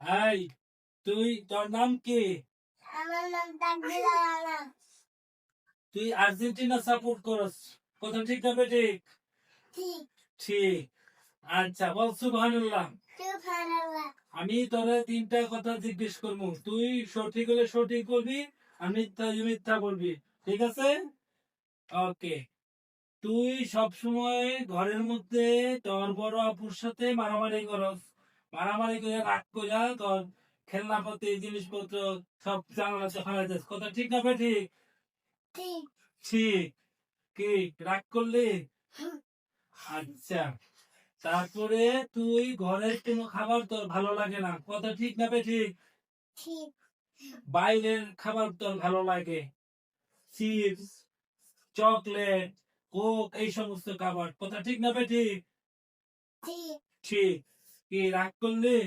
এই তোর নাম কি? আমার নাম তাকবিরা রানা। তুই আর্জেন্টিনা সাপোর্ট করস, কথা ঠিক না বেঠিক? ঠিক। ঠিক। আচ্ছা, বল সুবহানাল্লাহ। সুবহানাল্লাহ। আমি তোরে তিনটা কথা জিজ্ঞেস করবো, তুই সঠিক হলে সঠিক বলবি, আর মিথ্যা হলে মিথ্যা বলবি, ঠিক আছে? ওকে। তুই সব সময় ঘরের মধ্যে তোর বড় আপুর সাথে মারামারি করস, মারামারি করে রাগ কইরা তোর খেলনাপাতি জিনিসপত্র সব জানালাতে ফেলাই দিস, কথা ঠিক না বেঠিক? ঠিক। ঠিক। কি রাগ করলি? আচ্ছা। তারপরে তুই ঘরের কোনো খাবার তোর ভালো লাগে না, কথা ঠিক না বেঠিক? ঠিক। বাইরের খাবার তোর ভালো লাগে, চিপস, চকলেট, কোক, এই সমস্ত খাবার, কথা ঠিক না বেঠিক? ঠিক। ঠিক। কি রাগ করলি?